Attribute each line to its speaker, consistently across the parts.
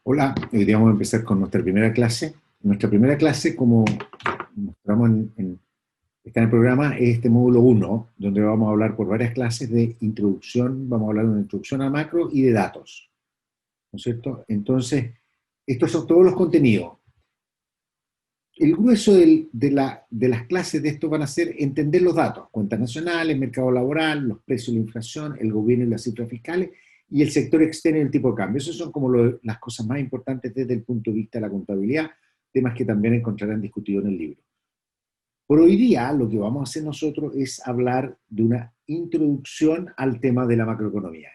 Speaker 1: Hola, hoy día vamos a empezar con nuestra primera clase. Nuestra primera clase, como mostramos está en el programa, es este módulo uno, donde vamos a hablar por varias clases de introducción, vamos a hablar de una introducción a macro y de datos, ¿no es cierto? Entonces, estos son todos los contenidos. El grueso de las clases de esto van a ser entender los datos, cuentas nacionales, mercado laboral, los precios, la inflación, el gobierno y las cifras fiscales, y el sector externo y el tipo de cambio. Esas son como las cosas más importantes desde el punto de vista de la contabilidad, temas que también encontrarán discutidos en el libro. Por hoy día, lo que vamos a hacer nosotros es hablar de una introducción al tema de la macroeconomía.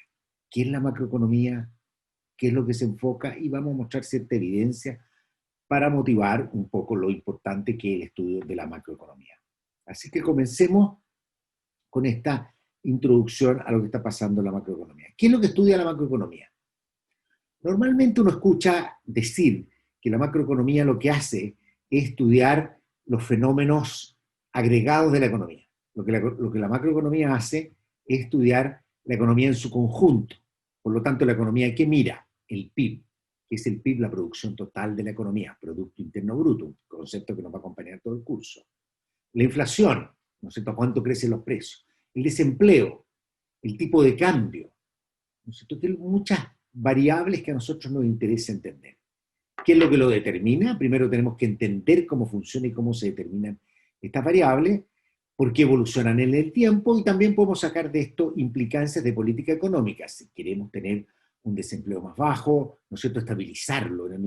Speaker 1: ¿Qué es la macroeconomía? ¿Qué es lo que se enfoca? Y vamos a mostrar cierta evidencia para motivar un poco lo importante que es el estudio de la macroeconomía. Así que comencemos con esta introducción a lo que está pasando en la macroeconomía. ¿Qué es lo que estudia la macroeconomía? Normalmente uno escucha decir que la macroeconomía lo que hace es estudiar los fenómenos agregados de la economía. Lo que la macroeconomía hace es estudiar la economía en su conjunto. Por lo tanto, la economía que mira, el PIB, que es el PIB, la producción total de la economía, Producto Interno Bruto, un concepto que nos va a acompañar todo el curso. La inflación, ¿no es cierto?, cuánto crecen los precios. El desempleo, el tipo de cambio, ¿no es cierto?, que hay muchas variables que a nosotros nos interesa entender. ¿Qué es lo que lo determina? Primero tenemos que entender cómo funciona y cómo se determinan estas variables, por qué evolucionan en el tiempo, y también podemos sacar de esto implicancias de política económica. Si queremos tener un desempleo más bajo, ¿no es cierto?, estabilizarlo en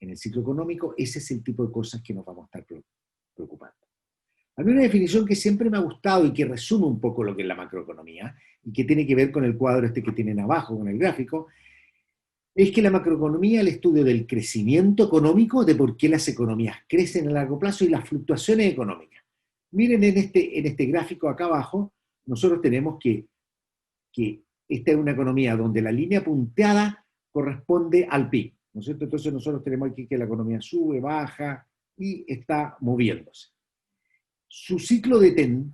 Speaker 1: el ciclo económico, ese es el tipo de cosas que nos vamos a estar preocupando. A mí una definición que siempre me ha gustado y que resume un poco lo que es la macroeconomía y que tiene que ver con el cuadro este que tienen abajo, con el gráfico, es que la macroeconomía es el estudio del crecimiento económico, de por qué las economías crecen a largo plazo y las fluctuaciones económicas. Miren en este gráfico acá abajo, nosotros tenemos que esta es una economía donde la línea punteada corresponde al PIB, ¿no es cierto? Entonces nosotros tenemos aquí que la economía sube, baja y está moviéndose. Su ciclo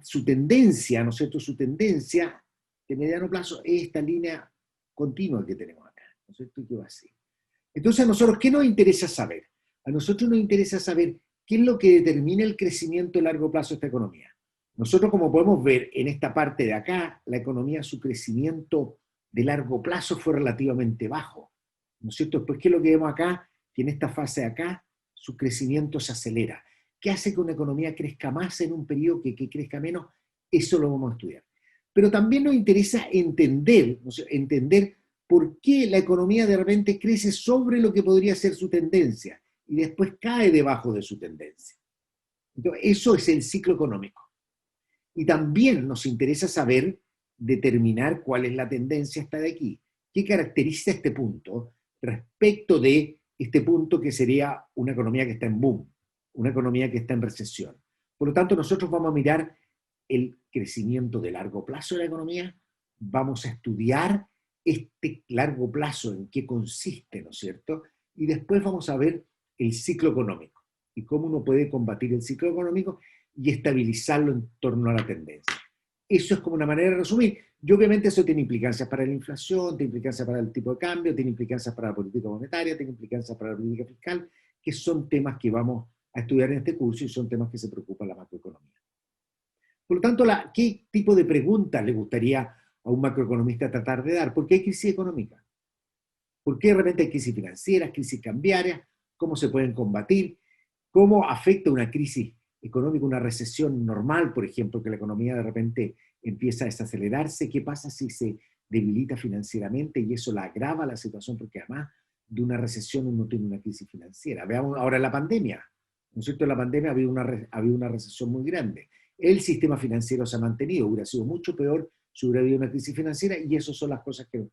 Speaker 1: su tendencia, ¿no es cierto? Su tendencia de mediano plazo es esta línea continua que tenemos acá, ¿no es cierto? Y que va así. Entonces, a nosotros, ¿qué nos interesa saber? A nosotros nos interesa saber qué es lo que determina el crecimiento a largo plazo de esta economía. Nosotros, como podemos ver en esta parte de acá, la economía, su crecimiento de largo plazo fue relativamente bajo, ¿no es cierto? Después, ¿qué es lo que vemos acá? Que en esta fase de acá, su crecimiento se acelera. ¿Qué hace que una economía crezca más en un periodo que crezca menos? Eso lo vamos a estudiar. Pero también nos interesa entender, ¿no? Entender por qué la economía de repente crece sobre lo que podría ser su tendencia y después cae debajo de su tendencia. Entonces, eso es el ciclo económico. Y también nos interesa saber determinar cuál es la tendencia esta de aquí. ¿Qué caracteriza este punto respecto de este punto que sería una economía que está en boom, una economía que está en recesión? Por lo tanto, nosotros vamos a mirar el crecimiento de largo plazo de la economía, vamos a estudiar este largo plazo en qué consiste, ¿no es cierto? Y después vamos a ver el ciclo económico y cómo uno puede combatir el ciclo económico y estabilizarlo en torno a la tendencia. Eso es como una manera de resumir. Y obviamente eso tiene implicancias para la inflación, tiene implicancias para el tipo de cambio, tiene implicancias para la política monetaria, tiene implicancias para la política fiscal, que son temas que vamos a estudiar en este curso y son temas que se preocupan la macroeconomía. Por lo tanto, ¿qué tipo de preguntas le gustaría a un macroeconomista tratar de dar? ¿Por qué hay crisis económica? ¿Por qué de repente hay crisis financieras, crisis cambiarias? ¿Cómo se pueden combatir? ¿Cómo afecta una crisis económica, una recesión normal, por ejemplo, que la economía de repente empieza a desacelerarse? ¿Qué pasa si se debilita financieramente y eso la agrava la situación? Porque además de una recesión uno tiene una crisis financiera. Veamos ahora la pandemia. ¿No es cierto? En la pandemia había una recesión muy grande. El sistema financiero se ha mantenido. Hubiera sido mucho peor si hubiera habido una crisis financiera y esas son las cosas que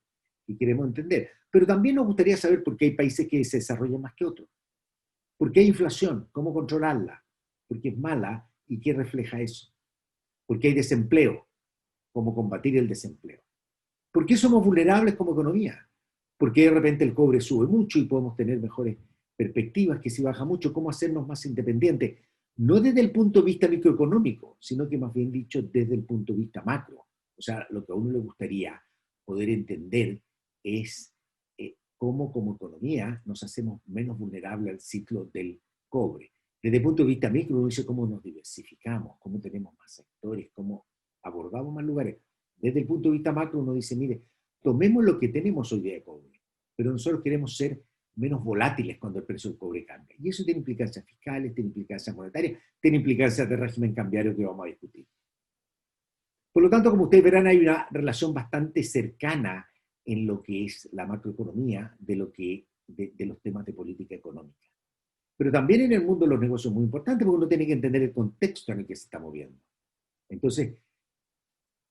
Speaker 1: queremos entender. Pero también nos gustaría saber por qué hay países que se desarrollan más que otros. ¿Por qué hay inflación? ¿Cómo controlarla? ¿Por qué es mala? ¿Y qué refleja eso? ¿Por qué hay desempleo? ¿Cómo combatir el desempleo? ¿Por qué somos vulnerables como economía? ¿Por qué de repente el cobre sube mucho y podemos tener mejores perspectivas que si baja mucho? ¿Cómo hacernos más independientes? No desde el punto de vista microeconómico, sino que más bien dicho desde el punto de vista macro. O sea, lo que a uno le gustaría poder entender es cómo como economía nos hacemos menos vulnerables al ciclo del cobre. Desde el punto de vista micro, uno dice cómo nos diversificamos, cómo tenemos más sectores, cómo abordamos más lugares. Desde el punto de vista macro, uno dice, mire, tomemos lo que tenemos hoy día de cobre, pero nosotros queremos ser menos volátiles cuando el precio del cobre cambia. Y eso tiene implicancias fiscales, tiene implicancias monetarias, tiene implicancias de régimen cambiario que vamos a discutir. Por lo tanto, como ustedes verán, hay una relación bastante cercana en lo que es la macroeconomía de los temas de política económica. Pero también en el mundo de los negocios es muy importante porque uno tiene que entender el contexto en el que se está moviendo. Entonces,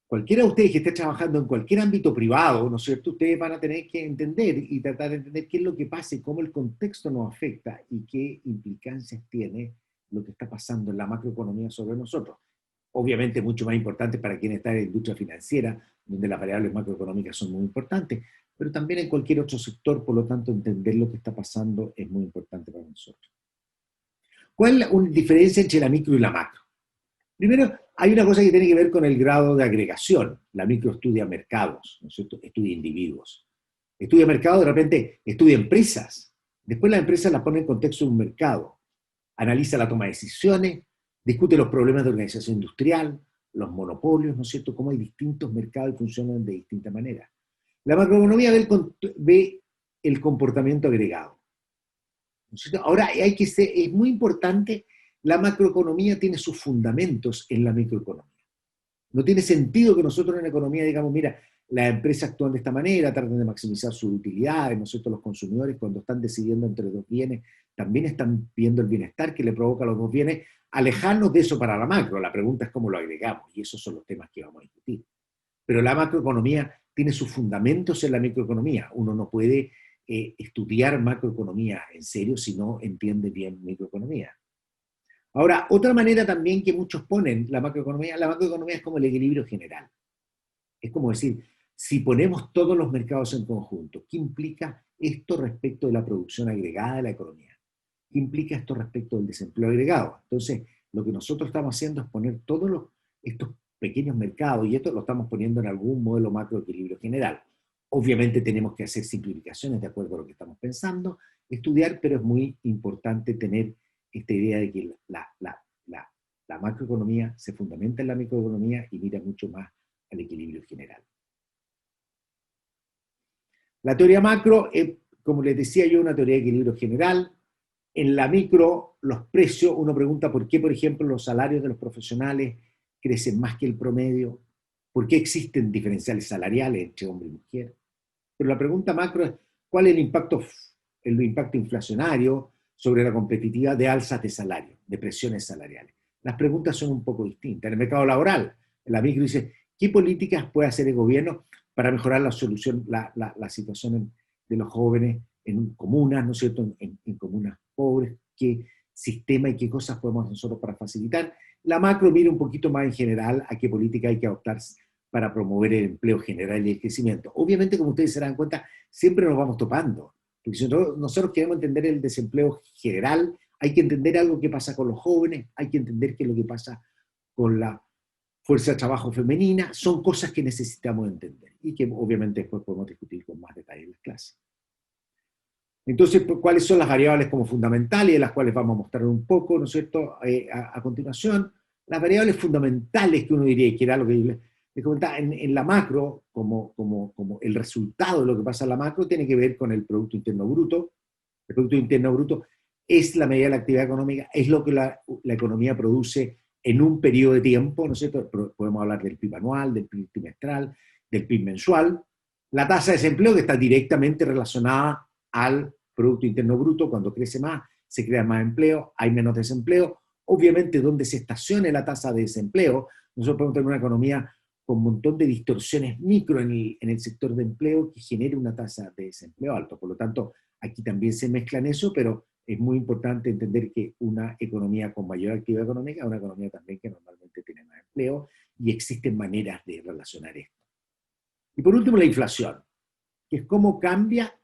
Speaker 1: cualquiera de ustedes que esté trabajando en cualquier ámbito privado, ¿no es cierto?, ustedes van a tener que entender y tratar de entender qué es lo que pasa y cómo el contexto nos afecta y qué implicancias tiene lo que está pasando en la macroeconomía sobre nosotros. Obviamente mucho más importante para quien está en la industria financiera, donde las variables macroeconómicas son muy importantes, pero también en cualquier otro sector, por lo tanto, entender lo que está pasando es muy importante para nosotros. ¿Cuál es la diferencia entre la micro y la macro? Primero, hay una cosa que tiene que ver con el grado de agregación. La micro estudia mercados, ¿no es cierto? Estudia individuos. Estudia mercados, de repente estudia empresas. Después las empresas las pone en contexto de un mercado. Analiza la toma de decisiones, discute los problemas de organización industrial, los monopolios, ¿no es cierto?, cómo hay distintos mercados y funcionan de distinta manera. La macroeconomía ve el comportamiento agregado, ¿no es cierto? Ahora, es muy importante, la macroeconomía tiene sus fundamentos en la microeconomía. No tiene sentido que nosotros en la economía digamos, mira, las empresas actúan de esta manera, tratan de maximizar sus utilidades, ¿no es cierto? Los consumidores cuando están decidiendo entre dos bienes, también están viendo el bienestar que le provoca a los dos bienes, alejarnos de eso para la macro. La pregunta es cómo lo agregamos, y esos son los temas que vamos a discutir. Pero la macroeconomía tiene sus fundamentos en la microeconomía. Uno no puede estudiar macroeconomía en serio si no entiende bien microeconomía. Ahora, otra manera también que muchos ponen la macroeconomía es como el equilibrio general. Es como decir, si ponemos todos los mercados en conjunto, ¿qué implica esto respecto de la producción agregada de la economía? ¿Qué implica esto respecto del desempleo agregado? Entonces, lo que nosotros estamos haciendo es poner todos estos pequeños mercados, y esto lo estamos poniendo en algún modelo macroequilibrio general. Obviamente tenemos que hacer simplificaciones de acuerdo a lo que estamos pensando, estudiar, pero es muy importante tener esta idea de que la macroeconomía se fundamenta en la microeconomía y mira mucho más al equilibrio general. La teoría macro es, como les decía yo, una teoría de equilibrio general. En la micro, los precios, uno pregunta por qué, por ejemplo, los salarios de los profesionales crecen más que el promedio, por qué existen diferenciales salariales entre hombre y mujer. Pero la pregunta macro es, ¿cuál es el impacto inflacionario sobre la competitividad de alzas de salario, de presiones salariales? Las preguntas son un poco distintas. En el mercado laboral, la micro dice, ¿qué políticas puede hacer el gobierno para mejorar la situación de los jóvenes en comunas, ¿no es cierto?, en comunas pobres? ¿Qué sistema y qué cosas podemos hacer nosotros para facilitar? La macro mira un poquito más en general a qué política hay que adoptar para promover el empleo general y el crecimiento. Obviamente, como ustedes se dan cuenta, siempre nos vamos topando. Porque si nosotros queremos entender el desempleo general, hay que entender algo que pasa con los jóvenes, hay que entender qué es lo que pasa con la fuerza de trabajo femenina. Son cosas que necesitamos entender y que obviamente después podemos discutir con más detalle en las clases. Entonces, ¿cuáles son las variables como fundamentales, de las cuales vamos a mostrar un poco, ¿no es cierto?, a continuación? Las variables fundamentales que uno diría, que era lo que les comentaba, en la macro, como el resultado de lo que pasa en la macro, tiene que ver con el Producto Interno Bruto. El Producto Interno Bruto es la medida de la actividad económica, es lo que la economía produce en un periodo de tiempo, ¿no es cierto? Podemos hablar del PIB anual, del PIB trimestral, del PIB mensual. La tasa de desempleo, que está directamente relacionada al Producto Interno Bruto. Cuando crece más, se crea más empleo, hay menos desempleo. Obviamente, donde se estacione la tasa de desempleo, nosotros podemos tener una economía con un montón de distorsiones micro en el sector de empleo que genera una tasa de desempleo alto. Por lo tanto, aquí también se mezclan eso, pero es muy importante entender que una economía con mayor actividad económica es una economía también que normalmente tiene más empleo, y existen maneras de relacionar esto. Y por último, la inflación, que es cómo cambia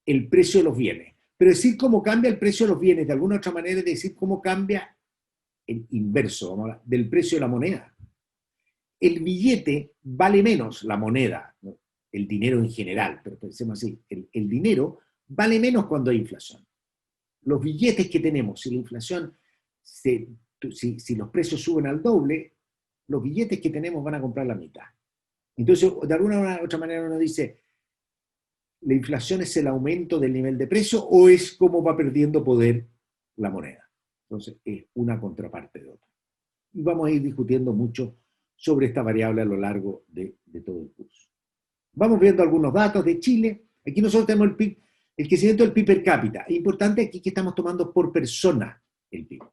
Speaker 1: el precio de los bienes. Pero decir cómo cambia el precio de los bienes, de alguna otra manera, es decir cómo cambia el inverso, ¿no?, del precio de la moneda. El billete vale menos la moneda, ¿no? el dinero en general, pero pensemos así, el dinero vale menos cuando hay inflación. Los billetes que tenemos, si la inflación, si los precios suben al doble, los billetes que tenemos van a comprar la mitad. Entonces, de alguna u otra manera uno dice, ¿la inflación es el aumento del nivel de precio o es cómo va perdiendo poder la moneda? Entonces, es una contraparte de otra. Y vamos a ir discutiendo mucho sobre esta variable a lo largo de todo el curso. Vamos viendo algunos datos de Chile. Aquí nosotros tenemos el PIB, el crecimiento del PIB per cápita. Es importante aquí que estamos tomando por persona el PIB.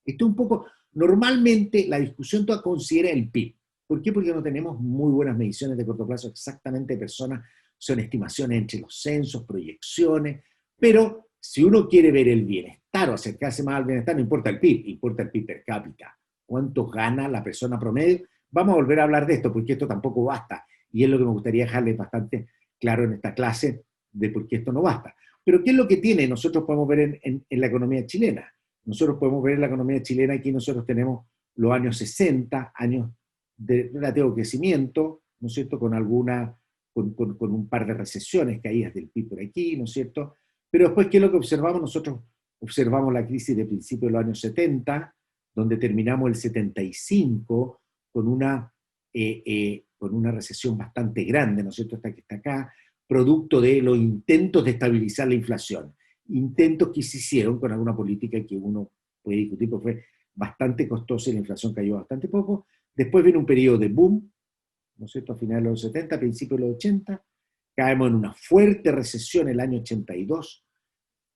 Speaker 1: Esto un poco, normalmente la discusión toda considera el PIB. ¿Por qué? Porque no tenemos muy buenas mediciones de corto plazo exactamente de personas, son estimaciones entre los censos, proyecciones, pero si uno quiere ver el bienestar o acercarse más al bienestar, no importa el PIB, importa el PIB per cápita. ¿Cuánto gana la persona promedio? Vamos a volver a hablar de esto, porque esto tampoco basta, y es lo que me gustaría dejarles bastante claro en esta clase, de por qué esto no basta. Pero ¿qué es lo que tiene? Nosotros podemos ver en la economía chilena. Nosotros podemos ver en la economía chilena, aquí nosotros tenemos los años 60, años de relativo crecimiento, ¿no es cierto?, con un par de recesiones, caídas del PIB por aquí, ¿no es cierto? Pero después, ¿qué es lo que observamos? Nosotros observamos la crisis de principios de los años 70, donde terminamos el 75 con una recesión bastante grande, ¿no es cierto?, esta que está acá, producto de los intentos de estabilizar la inflación. Intentos que se hicieron con alguna política que uno puede discutir, porque fue bastante costosa y la inflación cayó bastante poco. Después viene un periodo de boom, ¿no es cierto?, a finales de los 70, principios de los 80, caemos en una fuerte recesión el año 82,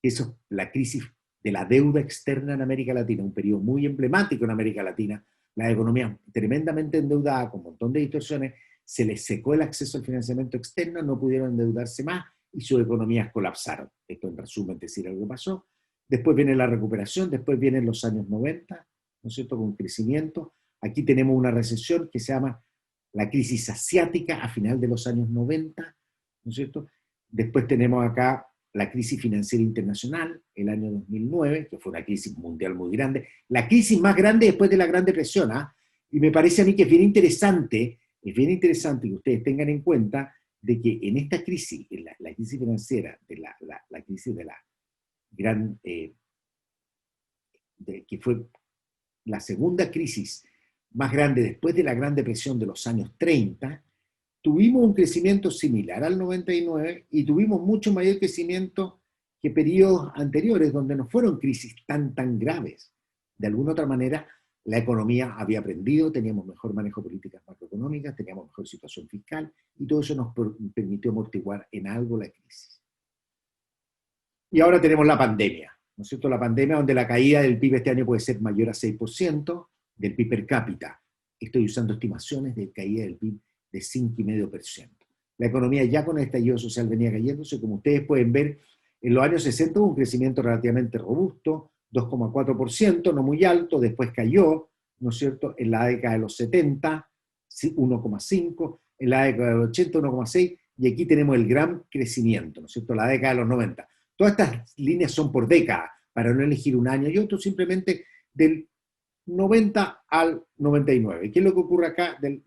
Speaker 1: eso es la crisis de la deuda externa en América Latina, un periodo muy emblemático en América Latina, la economía tremendamente endeudada, con un montón de distorsiones, se les secó el acceso al financiamiento externo, no pudieron endeudarse más y sus economías colapsaron. Esto en resumen, decir algo que pasó. Después viene la recuperación, después vienen los años 90, ¿no es cierto?, con crecimiento. Aquí tenemos una recesión que se llama la crisis asiática a final de los años 90, ¿no es cierto? Después tenemos acá la crisis financiera internacional, el año 2009, que fue una crisis mundial muy grande, la crisis más grande después de la Gran Depresión, ¿ah? Y me parece a mí que es bien interesante que ustedes tengan en cuenta de que en esta crisis, en la crisis financiera, la crisis de la gran, que fue la segunda crisis más grande después de la Gran Depresión de los años 30, tuvimos un crecimiento similar al 99 y tuvimos mucho mayor crecimiento que periodos anteriores donde no fueron crisis tan graves. De alguna otra manera, la economía había aprendido, teníamos mejor manejo de políticas macroeconómicas, teníamos mejor situación fiscal y todo eso nos permitió amortiguar en algo la crisis. Y ahora tenemos la pandemia, ¿no es cierto? La pandemia donde la caída del PIB este año puede ser mayor a 6% del PIB per cápita. Estoy usando estimaciones de caída del PIB de 5,5%. La economía ya con el estallido social venía cayéndose, como ustedes pueden ver, en los años 60 hubo un crecimiento relativamente robusto, 2,4%, no muy alto, después cayó, ¿no es cierto?, en la década de los 70, 1,5%, en la década de los 80, 1,6%, y aquí tenemos el gran crecimiento, ¿no es cierto?, la década de los 90. Todas estas líneas son por década, para no elegir un año y otro, simplemente del 90 al 99. ¿Qué es lo que ocurre acá? ¿Qué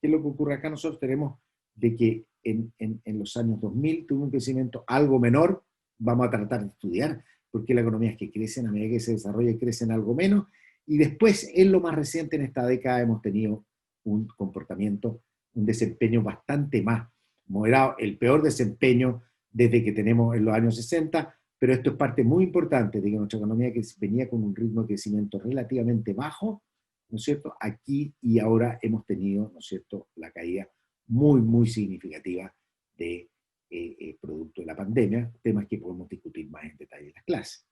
Speaker 1: es lo que ocurre acá? Nosotros tenemos de que en los años 2000 tuvo un crecimiento algo menor, vamos a tratar de estudiar por qué las economías que crecen a medida que se desarrolla crecen algo menos, y después en lo más reciente en esta década hemos tenido un comportamiento, un desempeño bastante más moderado, el peor desempeño desde que tenemos en los años 60, pero esto es parte muy importante de que nuestra economía que venía con un ritmo de crecimiento relativamente bajo, ¿no es cierto?, aquí y ahora hemos tenido, ¿no es cierto?, la caída muy significativa de producto de la pandemia, temas que podemos discutir más en detalle en las clases.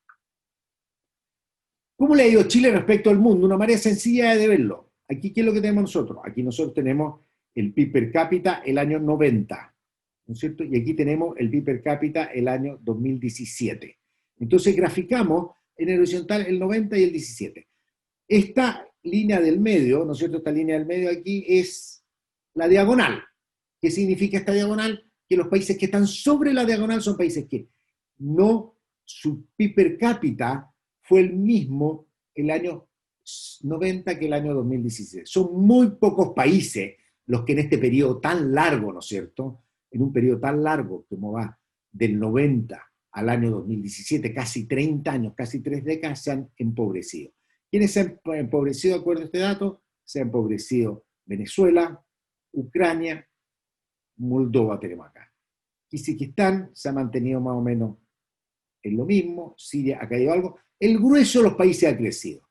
Speaker 1: ¿Cómo le ha ido Chile respecto al mundo? Una manera sencilla de verlo. Aquí, ¿qué es lo que tenemos nosotros? Aquí nosotros tenemos el PIB per cápita el año 90, ¿no es cierto? Y aquí tenemos el PIB per cápita el año 2017. Entonces graficamos en el horizontal el 90 y el 17. Esta línea del medio, ¿no es cierto? Esta línea del medio aquí es la diagonal. ¿Qué significa esta diagonal? Que los países que están sobre la diagonal son países que no, su PIB per cápita fue el mismo el año 90 que el año 2017. Son muy pocos países los que en este periodo tan largo, ¿no es cierto?, en un periodo tan largo como va del 90 al año 2017, casi 30 años, casi 3 décadas, se han empobrecido. ¿Quiénes se han empobrecido de acuerdo a este dato? Se ha empobrecido Venezuela, Ucrania, Moldova tenemos acá. Kazajistán se ha mantenido más o menos en lo mismo, Siria ha caído algo, el grueso de los países ha crecido.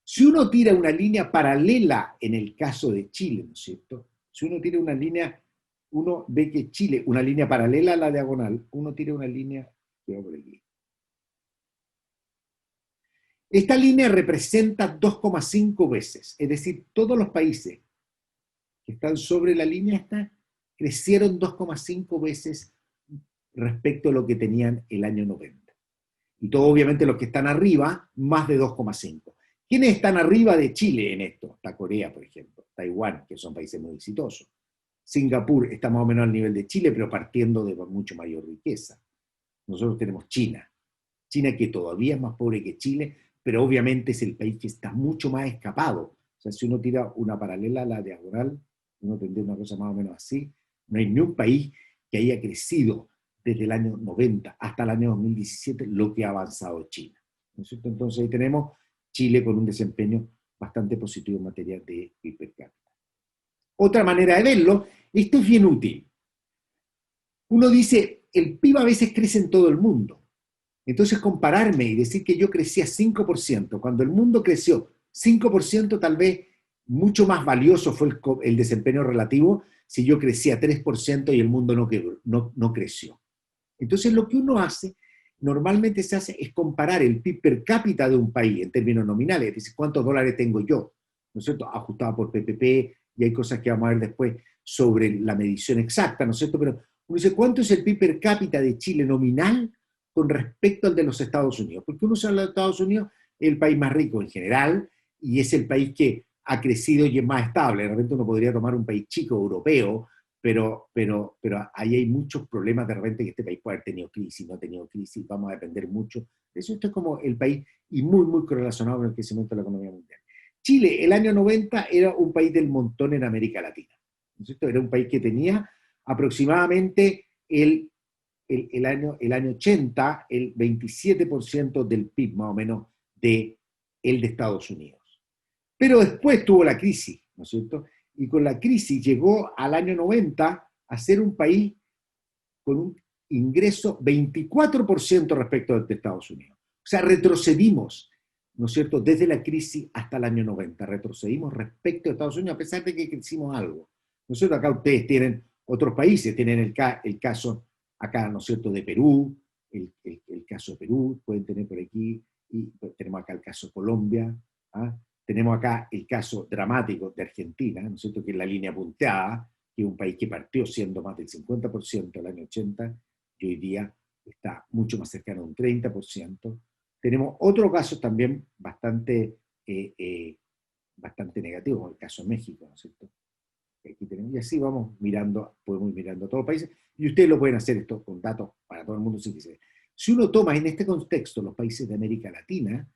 Speaker 1: Si uno tira una línea paralela en el caso de Chile, ¿no es cierto? Si uno tira una línea, uno ve que Chile, una línea paralela a la diagonal, uno tira una línea, que va por aquí. Esta línea representa 2,5 veces, es decir, todos los países que están sobre la línea esta crecieron 2,5 veces respecto a lo que tenían el año 90. Y todos obviamente los que están arriba, más de 2,5. ¿Quiénes están arriba de Chile en esto? Está Corea, por ejemplo, Taiwán, que son países muy exitosos. Singapur está más o menos al nivel de Chile, pero partiendo de mucho mayor riqueza. Nosotros tenemos China. China que todavía es más pobre que Chile, pero obviamente es el país que está mucho más escapado. O sea, si uno tira una paralela a la diagonal, uno tendría una cosa más o menos así. No hay ni un país que haya crecido desde el año 90 hasta el año 2017 lo que ha avanzado China. ¿No es cierto? Entonces ahí tenemos Chile con un desempeño bastante positivo en materia de PIB per cápita. Otra manera de verlo, esto es bien útil. Uno dice, el PIB a veces crece en todo el mundo. Entonces compararme y decir que yo crecía 5%, cuando el mundo creció 5%, tal vez mucho más valioso fue el desempeño relativo si yo crecía 3% y el mundo no creció. Entonces lo que uno hace, normalmente se hace, es comparar el PIB per cápita de un país en términos nominales, es decir, cuántos dólares tengo yo, ¿no es cierto?, ajustado por PPP, y hay cosas que vamos a ver después sobre la medición exacta, ¿no es cierto?, pero uno dice, ¿cuánto es el PIB per cápita de Chile nominal con respecto al de los Estados Unidos? Porque uno se habla de Estados Unidos, es el país más rico en general, y es el país que ha crecido y es más estable. De repente uno podría tomar un país chico europeo, pero ahí hay muchos problemas de repente que este país puede haber tenido crisis, no ha tenido crisis, vamos a depender mucho de eso. Esto es como el país y muy, muy correlacionado con el crecimiento de la economía mundial. Chile, el año 90, era un país del montón en América Latina, ¿no es cierto? Era un país que tenía aproximadamente el año 80, el 27% del PIB más o menos de Estados Unidos. Pero después tuvo la crisis, ¿no es cierto? Y con la crisis llegó al año 90 a ser un país con un ingreso 24% respecto de Estados Unidos. O sea, retrocedimos, ¿no es cierto?, desde la crisis hasta el año 90. Retrocedimos respecto a Estados Unidos, a pesar de que crecimos algo. ¿No es cierto? Acá ustedes tienen otros países, tienen el caso acá, ¿no es cierto?, de Perú, el caso de Perú, pueden tener por aquí, y tenemos acá el caso de Colombia, ¿ah? Tenemos acá el caso dramático de Argentina, ¿no es cierto?, que es la línea punteada, que es un país que partió siendo más del 50% el año 80 y hoy día está mucho más cercano a un 30%. Tenemos otros casos también bastante negativos, como el caso de México, ¿no es cierto? Aquí tenemos, y así vamos mirando, podemos ir mirando a todos los países, y ustedes lo pueden hacer esto con datos para todo el mundo sin que se... Si uno toma en este contexto los países de América Latina,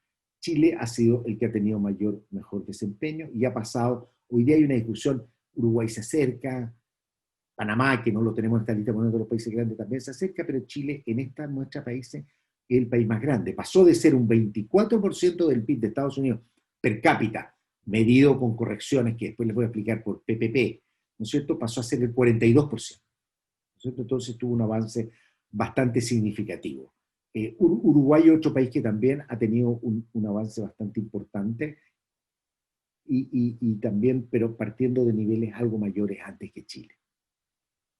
Speaker 1: Chile ha sido el que ha tenido mejor desempeño y ha pasado, hoy día hay una discusión, Uruguay se acerca, Panamá, que no lo tenemos en esta lista, uno de los países grandes también se acerca, pero Chile en esta muestra países es el país más grande. Pasó de ser un 24% del PIB de Estados Unidos per cápita, medido con correcciones que después les voy a explicar por PPP, ¿no es cierto? Pasó a ser el 42%, ¿no es cierto? Entonces tuvo un avance bastante significativo. Uruguay es otro país que también ha tenido un avance bastante importante y también, pero partiendo de niveles algo mayores antes que Chile.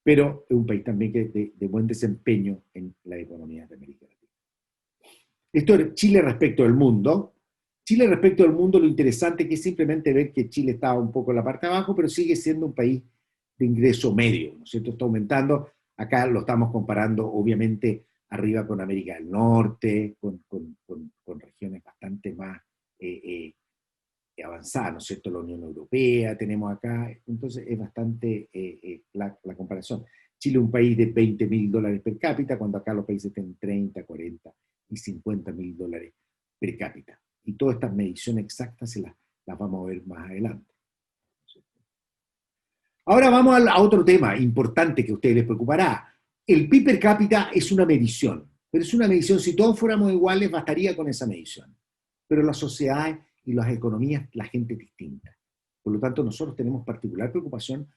Speaker 1: Pero es un país también que de buen desempeño en la economía de América Latina. Esto es Chile respecto al mundo. Chile respecto al mundo, lo interesante que es simplemente ver que Chile estaba un poco en la parte de abajo, pero sigue siendo un país de ingreso medio, ¿no es cierto? Está aumentando. Acá lo estamos comparando, obviamente, arriba con América del Norte, con regiones bastante más avanzada, ¿no es cierto? La Unión Europea tenemos acá, entonces es bastante la comparación. Chile es un país de $20.000 per cápita, cuando acá los países tienen 30, 40 y $50.000 per cápita. Y todas estas mediciones exactas las vamos a ver más adelante. Ahora vamos a otro tema importante que a ustedes les preocupará. El PIB per cápita es una medición, pero es una medición, si todos fuéramos iguales, bastaría con esa medición. Pero las sociedades y las economías, la gente es distinta. Por lo tanto, nosotros tenemos particular preocupación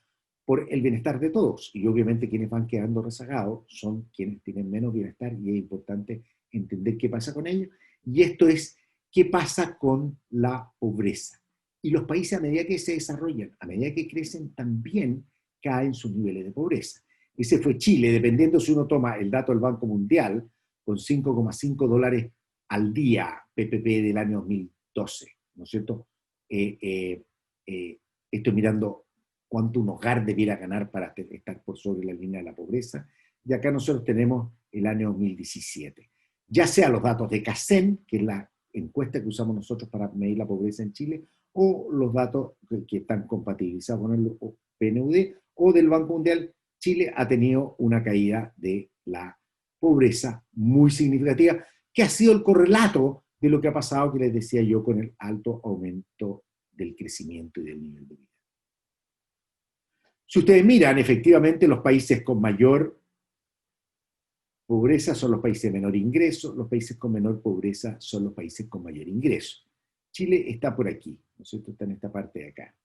Speaker 1: por el bienestar de todos. Y obviamente quienes van quedando rezagados son quienes tienen menos bienestar y es importante entender qué pasa con ellos. Y esto es qué pasa con la pobreza. Y los países a medida que se desarrollan, a medida que crecen, también caen sus niveles de pobreza. Ese fue Chile, dependiendo si uno toma el dato del Banco Mundial, con 5,5 dólares al día, PPP del año 2012, ¿no es cierto? Estoy mirando cuánto un hogar debiera ganar para estar por sobre la línea de la pobreza, y acá nosotros tenemos el año 2017. Ya sea los datos de CACEN, que es la encuesta que usamos nosotros para medir la pobreza en Chile, o los datos que están compatibilizados con el PNUD, o del Banco Mundial, Chile ha tenido una caída de la pobreza muy significativa, que ha sido el correlato de lo que ha pasado, que les decía yo, con el alto aumento del crecimiento y del nivel de vida. Si ustedes miran, efectivamente, los países con mayor pobreza son los países de menor ingreso, los países con menor pobreza son los países con mayor ingreso. Chile está por aquí, ¿no es cierto? Está en esta parte de acá.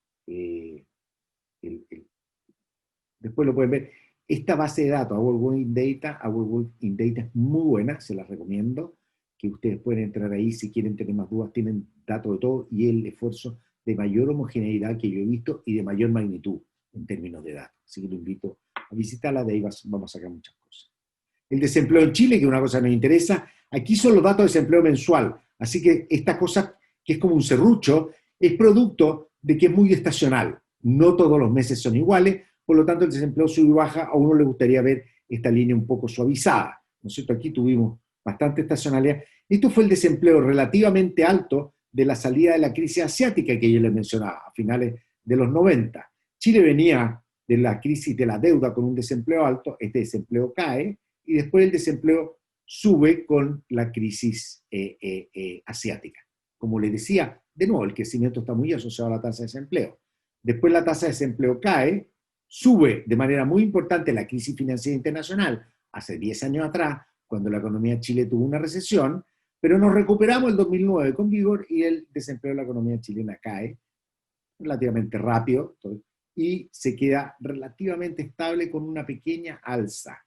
Speaker 1: Después lo pueden ver. Esta base de datos, Our World in Data es muy buena, se las recomiendo, que ustedes pueden entrar ahí si quieren tener más dudas, tienen datos de todo y el esfuerzo de mayor homogeneidad que yo he visto y de mayor magnitud en términos de datos. Así que lo invito a visitarla, de ahí vamos a sacar muchas cosas. El desempleo en Chile, que es una cosa que nos interesa, aquí son los datos de desempleo mensual, así que esta cosa que es como un serrucho, es producto de que es muy estacional, no todos los meses son iguales, por lo tanto el desempleo sube y baja, a uno le gustaría ver esta línea un poco suavizada, ¿no es cierto? Aquí tuvimos bastante estacionalidad. Esto fue el desempleo relativamente alto de la salida de la crisis asiática que yo les mencionaba, a finales de los 90. Chile venía de la crisis de la deuda con un desempleo alto, este desempleo cae, y después el desempleo sube con la crisis asiática. Como les decía, de nuevo, el crecimiento está muy asociado a la tasa de desempleo. Después la tasa de desempleo cae, sube de manera muy importante la crisis financiera internacional, hace 10 años atrás, cuando la economía de Chile tuvo una recesión, pero nos recuperamos el 2009 con vigor y el desempleo de la economía chilena cae relativamente rápido y se queda relativamente estable con una pequeña alza.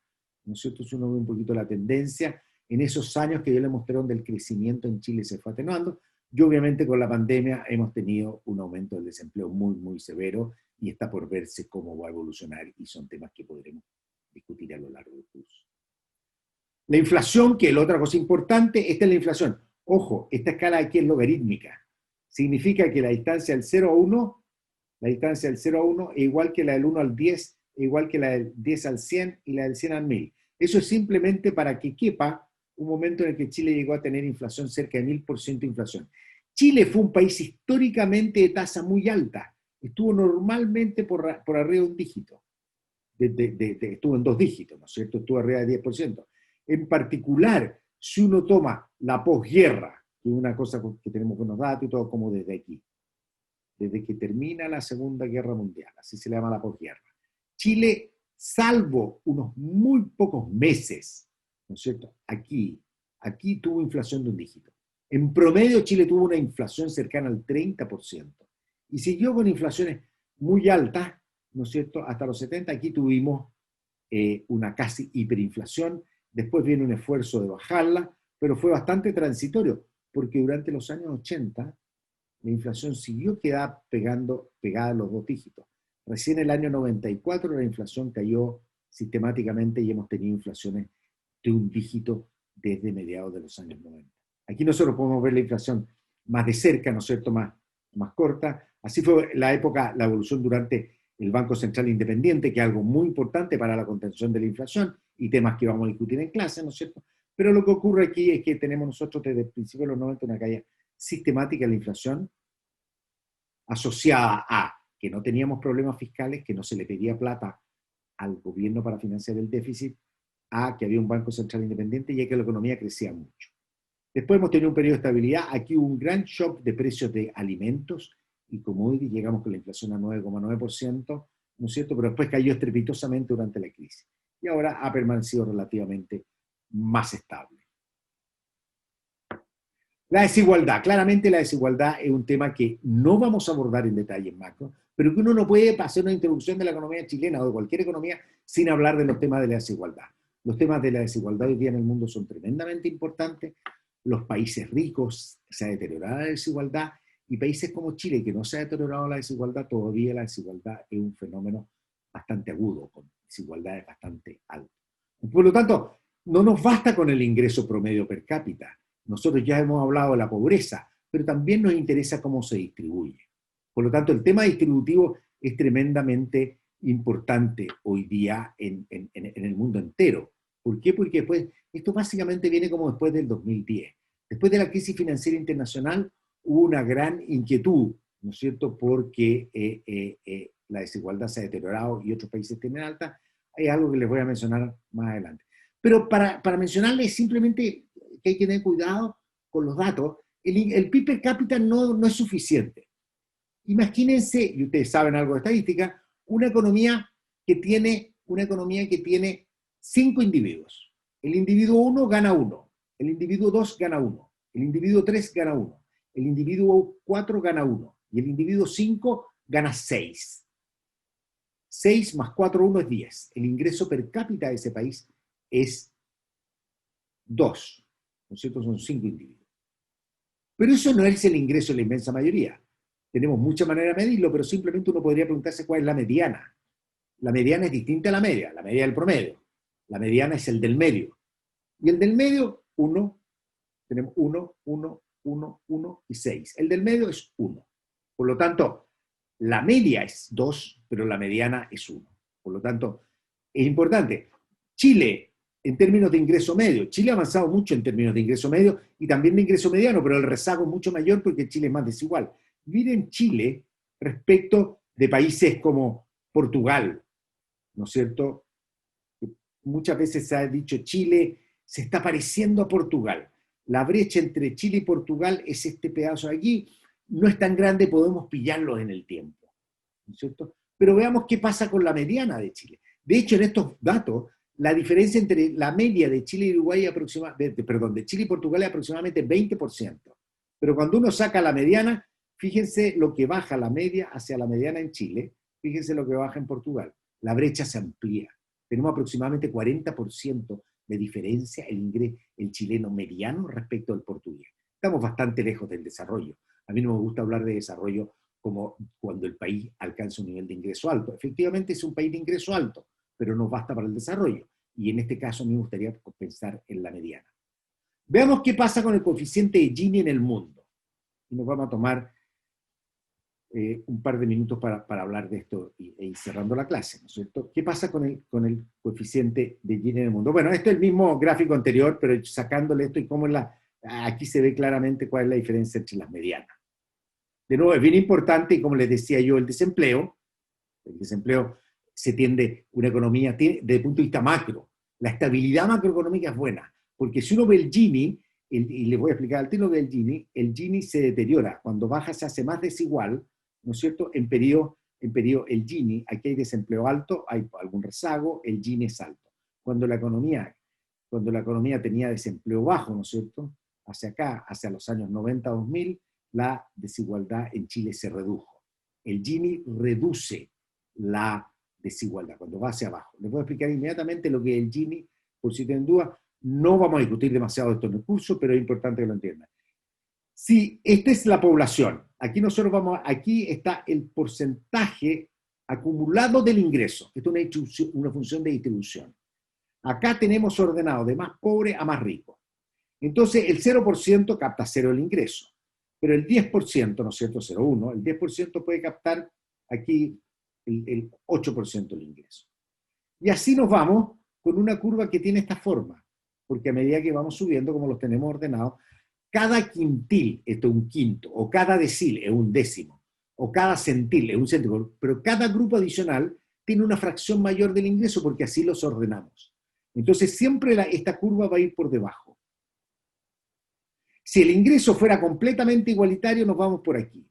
Speaker 1: ¿No es cierto? Si uno ve un poquito la tendencia, en esos años que yo les mostré donde el crecimiento en Chile se fue atenuando, y obviamente con la pandemia hemos tenido un aumento del desempleo muy, muy severo y está por verse cómo va a evolucionar y son temas que podremos discutir a lo largo del curso. La inflación, que es la otra cosa importante, esta es la inflación. Ojo, esta escala aquí es logarítmica. Significa que la distancia del 0 a 1, la distancia del 0 a 1 es igual que la del 1 al 10, es igual que la del 10 al 100 y la del 100 al 1000. Eso es simplemente para que quepa un momento en el que Chile llegó a tener inflación cerca de 1000% de inflación. Chile fue un país históricamente de tasa muy alta. Estuvo normalmente por arriba de un dígito. Estuvo en 2 dígitos, ¿no es cierto? Estuvo arriba de 10%. En particular, si uno toma la posguerra, que es una cosa que tenemos buenos datos y todo, como desde aquí, desde que termina la Segunda Guerra Mundial, así se le llama la posguerra. Chile, salvo unos muy pocos meses, ¿no es cierto? Aquí tuvo inflación de un dígito. En promedio, Chile tuvo una inflación cercana al 30%. Y siguió con inflaciones muy altas, ¿no es cierto? Hasta los 70, aquí tuvimos una casi hiperinflación. Después viene un esfuerzo de bajarla, pero fue bastante transitorio, porque durante los años 80 la inflación siguió pegada a los 2 dígitos. Recién en el año 94 la inflación cayó sistemáticamente y hemos tenido inflaciones de un dígito desde mediados de los años 90. Aquí nosotros podemos ver la inflación más de cerca, ¿no es cierto?, más corta. Así fue la evolución durante el Banco Central Independiente, que es algo muy importante para la contención de la inflación y temas que vamos a discutir en clase, ¿no es cierto? Pero lo que ocurre aquí es que tenemos nosotros desde el principio de los 90 una caída sistemática de la inflación asociada a que no teníamos problemas fiscales, que no se le pedía plata al gobierno para financiar el déficit, a que había un Banco Central Independiente y a que la economía crecía mucho. Después hemos tenido un periodo de estabilidad, aquí hubo un gran shock de precios de alimentos y commodities, llegamos con la inflación a 9,9%, ¿no es cierto? Pero después cayó estrepitosamente durante la crisis. Y ahora ha permanecido relativamente más estable. La desigualdad. Claramente la desigualdad es un tema que no vamos a abordar en detalle en macro, pero que uno no puede hacer una introducción de la economía chilena o de cualquier economía sin hablar de los temas de la desigualdad. Los temas de la desigualdad hoy día en el mundo son tremendamente importantes. Los países ricos se ha deteriorado la desigualdad y países como Chile, que no se ha deteriorado la desigualdad, todavía la desigualdad es un fenómeno bastante agudo, con desigualdades bastante altas. Por lo tanto, no nos basta con el ingreso promedio per cápita. Nosotros ya hemos hablado de la pobreza, pero también nos interesa cómo se distribuye. Por lo tanto, el tema distributivo es tremendamente importante hoy día en el mundo entero. ¿Por qué? Porque después, esto básicamente viene como después del 2010. Después de la crisis financiera internacional hubo una gran inquietud, ¿no es cierto?, porque la desigualdad se ha deteriorado y otros países tienen alta. Hay algo que les voy a mencionar más adelante. Pero para mencionarles simplemente que hay que tener cuidado con los datos, el PIB per cápita no es suficiente. Imagínense, y ustedes saben algo de estadística, una economía que tiene 5 individuos. El individuo 1 gana 1, el individuo 2 gana 1, el individuo 3 gana 1, el individuo 4 gana 1 y el individuo 5 gana 6. 6 más 4, 1 es 10. El ingreso per cápita de ese país es 2. ¿No es cierto? Son 5 individuos. Pero eso no es el ingreso de la inmensa mayoría. Tenemos muchas maneras de medirlo, pero simplemente uno podría preguntarse cuál es la mediana. La mediana es distinta a la media del promedio. La mediana es el del medio. Y el del medio, 1, tenemos 1, 1, 1, 1 y 6. El del medio es 1. Por lo tanto, la media es 2, pero la mediana es 1. Por lo tanto, es importante. Chile, en términos de ingreso medio, Chile ha avanzado mucho en términos de ingreso medio y también de ingreso mediano, pero el rezago es mucho mayor porque Chile es más desigual. Miren Chile respecto de países como Portugal, ¿no es cierto? Muchas veces se ha dicho Chile se está pareciendo a Portugal. La brecha entre Chile y Portugal es este pedazo de aquí. No es tan grande, podemos pillarlo en el tiempo, ¿no es cierto? Pero veamos qué pasa con la mediana de Chile. De hecho, en estos datos, la diferencia entre la media de Chile y Uruguay de Chile y Portugal es aproximadamente 20%. Pero cuando uno saca la mediana, fíjense lo que baja la media hacia la mediana en Chile, fíjense lo que baja en Portugal. La brecha se amplía. Tenemos aproximadamente 40% de diferencia el chileno mediano respecto al portugués. Estamos bastante lejos del desarrollo. A mí no me gusta hablar de desarrollo como cuando el país alcanza un nivel de ingreso alto. Efectivamente es un país de ingreso alto, pero no basta para el desarrollo. Y en este caso me gustaría pensar en la mediana. Veamos qué pasa con el coeficiente de Gini en el mundo. Y nos vamos a tomar un par de minutos para hablar de esto e ir cerrando la clase, ¿no es cierto? ¿Qué pasa con el coeficiente de Gini en el mundo? Bueno, este es el mismo gráfico anterior, pero sacándole esto y cómo aquí se ve claramente cuál es la diferencia entre las medianas. De nuevo, es bien importante, y como les decía yo, el desempleo se tiende, una economía, desde el punto de vista macro, la estabilidad macroeconómica es buena, porque si uno ve el Gini, y les voy a explicar al tiro del Gini, el Gini se deteriora, cuando baja se hace más desigual, ¿no es cierto? En periodo el Gini, aquí hay desempleo alto, hay algún rezago, el Gini es alto. Cuando la economía tenía desempleo bajo, ¿no es cierto? Hacia acá, hacia los años 90-2000, la desigualdad en Chile se redujo. El Gini reduce la desigualdad cuando va hacia abajo. Les voy a explicar inmediatamente lo que es el Gini, por si tienen duda. No vamos a discutir demasiado esto en el curso, pero es importante que lo entiendan. Si esta es la población, aquí está el porcentaje acumulado del ingreso. Esto es una función de distribución. Acá tenemos ordenado de más pobre a más rico. Entonces el 0% capta 0 el ingreso, pero el 10%, ¿no es cierto? 0,1, el 10% puede captar aquí el 8% del ingreso. Y así nos vamos con una curva que tiene esta forma, porque a medida que vamos subiendo, como los tenemos ordenados, cada quintil es un quinto, o cada decil es un décimo, o cada centil es un céntimo, pero cada grupo adicional tiene una fracción mayor del ingreso porque así los ordenamos. Entonces siempre esta curva va a ir por debajo. Si el ingreso fuera completamente igualitario, nos vamos por aquí.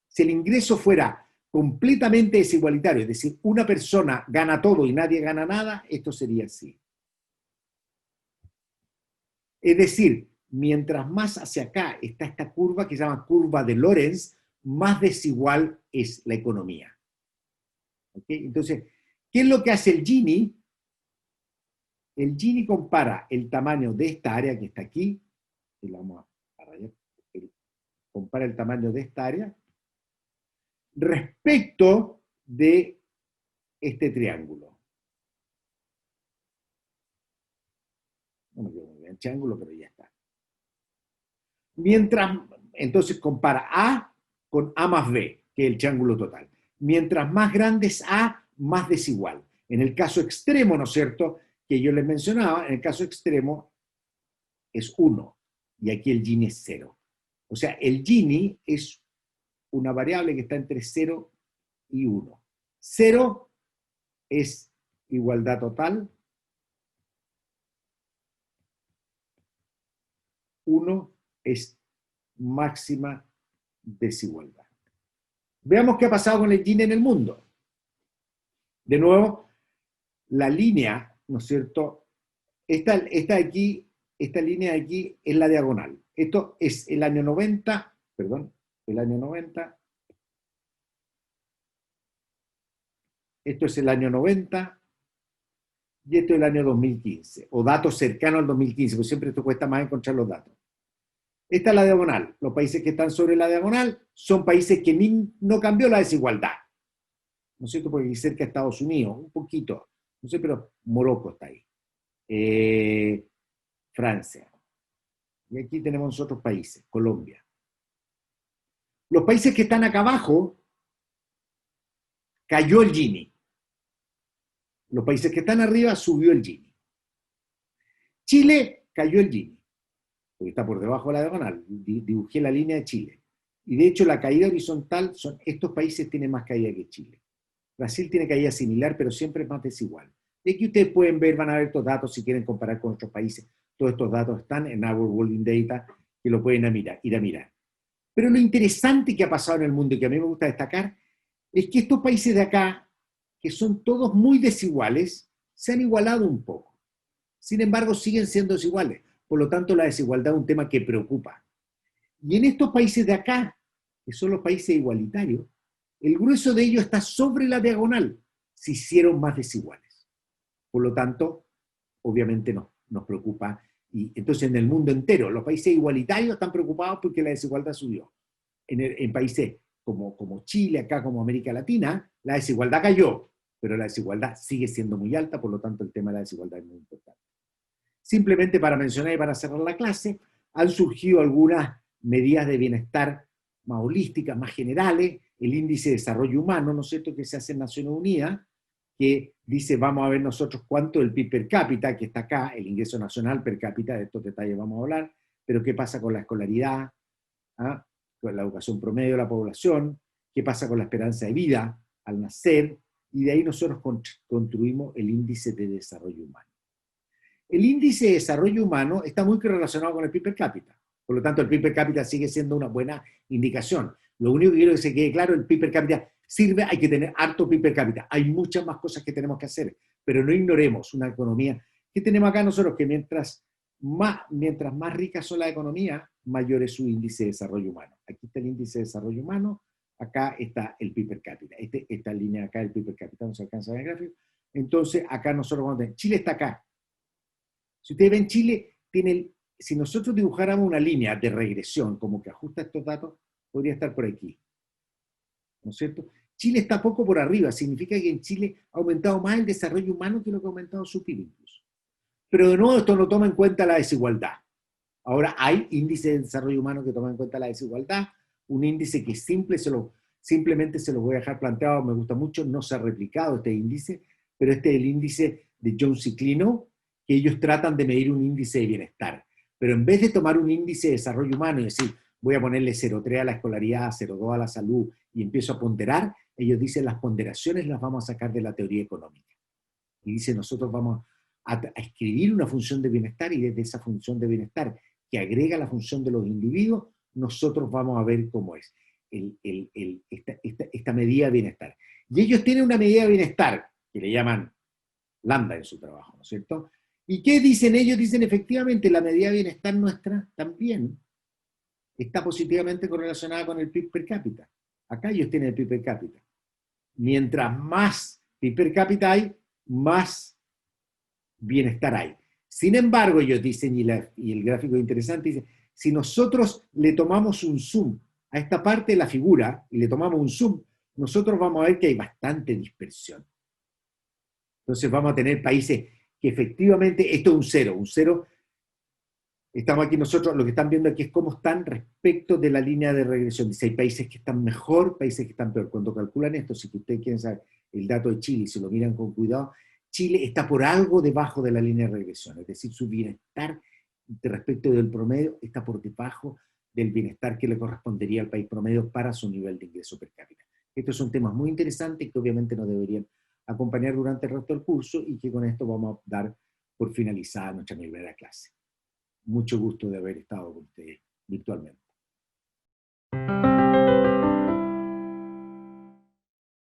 Speaker 1: Si el ingreso fuera completamente desigualitario, es decir, una persona gana todo y nadie gana nada, esto sería así. Es decir, mientras más hacia acá está esta curva que se llama curva de Lorenz, más desigual es la economía. ¿Okay? Entonces, ¿qué es lo que hace el Gini? El Gini compara el tamaño de esta área que está aquí, y la vamos a rayar, compara el tamaño de esta área respecto de este triángulo. No me quedo muy bien el triángulo, pero ya está. Mientras, entonces compara A con A más B, que es el triángulo total. Mientras más grande es A, más desigual. En el caso extremo, ¿no es cierto?, que yo les mencionaba, en el caso extremo es 1, y aquí el Gini es 0. O sea, el Gini es una variable que está entre 0 y 1. 0 es igualdad total, 1 es máxima desigualdad. Veamos qué ha pasado con el Gini en el mundo. De nuevo, la línea, ¿no es cierto? Esta línea de aquí es la diagonal. Esto es el año 90, perdón, el año 90. Esto es el año 90 y esto es el año 2015, o datos cercanos al 2015, porque siempre esto cuesta más encontrar los datos. Esta es la diagonal. Los países que están sobre la diagonal son países que no cambió la desigualdad. ¿No es cierto? Porque aquí cerca de Estados Unidos, un poquito, no sé, pero Morocco está ahí. Francia. Y aquí tenemos otros países, Colombia. Los países que están acá abajo, cayó el Gini. Los países que están arriba, subió el Gini. Chile, cayó el Gini, porque está por debajo de la diagonal. Dibujé la línea de Chile. Y de hecho, la caída horizontal, estos países tienen más caída que Chile. Brasil tiene caída similar, pero siempre es más desigual. Y aquí ustedes pueden ver, van a ver estos datos si quieren comparar con otros países. Todos estos datos están en Our World in Data, que lo pueden ir a mirar. Pero lo interesante que ha pasado en el mundo y que a mí me gusta destacar es que estos países de acá, que son todos muy desiguales, se han igualado un poco. Sin embargo, siguen siendo desiguales. Por lo tanto, la desigualdad es un tema que preocupa. Y en estos países de acá, que son los países igualitarios, el grueso de ellos está sobre la diagonal, se hicieron más desiguales. Por lo tanto, obviamente nos preocupa. Y entonces en el mundo entero, los países igualitarios están preocupados porque la desigualdad subió. En países como Chile, acá como América Latina, la desigualdad cayó, pero la desigualdad sigue siendo muy alta, por lo tanto el tema de la desigualdad es muy importante. Simplemente para mencionar y para cerrar la clase, han surgido algunas medidas de bienestar más holísticas, más generales, el índice de desarrollo humano, ¿no es cierto?, que se hace en Naciones Unidas, que dice, vamos a ver nosotros cuánto el PIB per cápita, que está acá, el ingreso nacional per cápita, de estos detalles vamos a hablar, pero qué pasa con la escolaridad, ¿ah?, con la educación promedio de la población, qué pasa con la esperanza de vida al nacer, y de ahí nosotros construimos el índice de desarrollo humano. El índice de desarrollo humano está muy relacionado con el PIB per cápita. Por lo tanto, el PIB per cápita sigue siendo una buena indicación. Lo único que quiero que se quede claro, el PIB per cápita sirve, hay que tener harto PIB per cápita. Hay muchas más cosas que tenemos que hacer, pero no ignoremos una economía que tenemos acá nosotros, que mientras más ricas son las economías, mayor es su índice de desarrollo humano. Aquí está el índice de desarrollo humano, acá está el PIB per cápita. Esta línea acá, el PIB per cápita, no se alcanza a ver el gráfico. Entonces, acá nosotros vamos a tener, Chile está acá. Si ustedes ven Chile, si nosotros dibujáramos una línea de regresión, como que ajusta estos datos, podría estar por aquí. ¿No es cierto? Chile está poco por arriba, significa que en Chile ha aumentado más el desarrollo humano que lo que ha aumentado su PIB incluso. Pero de nuevo, esto no toma en cuenta la desigualdad. Ahora hay índices de desarrollo humano que toman en cuenta la desigualdad, un índice que es simple, simplemente se lo voy a dejar planteado, me gusta mucho, no se ha replicado este índice, pero este es el índice de Jones y Clino, que ellos tratan de medir un índice de bienestar. Pero en vez de tomar un índice de desarrollo humano y decir, voy a ponerle 0,3 a la escolaridad, 0,2 a la salud, y empiezo a ponderar, ellos dicen, las ponderaciones las vamos a sacar de la teoría económica. Y dicen, nosotros vamos a escribir una función de bienestar, y desde esa función de bienestar, que agrega la función de los individuos, nosotros vamos a ver cómo es. esta medida de bienestar. Y ellos tienen una medida de bienestar que le llaman lambda en su trabajo, ¿no es cierto? ¿Y qué dicen ellos? Dicen efectivamente la medida de bienestar nuestra también está positivamente correlacionada con el PIB per cápita. Acá ellos tienen el PIB per cápita. Mientras más PIB per cápita hay, más bienestar hay. Sin embargo, ellos dicen, y el gráfico es interesante, dice, si nosotros le tomamos un zoom a esta parte de la figura y le tomamos un zoom, nosotros vamos a ver que hay bastante dispersión. Entonces vamos a tener países que efectivamente, esto es un cero, estamos aquí nosotros, lo que están viendo aquí es cómo están respecto de la línea de regresión. Dice, hay países que están mejor, países que están peor. Cuando calculan esto, si ustedes quieren saber el dato de Chile, si lo miran con cuidado, Chile está por algo debajo de la línea de regresión, es decir, su bienestar respecto del promedio está por debajo del bienestar que le correspondería al país promedio para su nivel de ingreso per cápita. Estos son temas muy interesantes que obviamente nos deberían acompañar durante el resto del curso y que con esto vamos a dar por finalizada nuestra primera clase. Mucho gusto de haber estado con ustedes.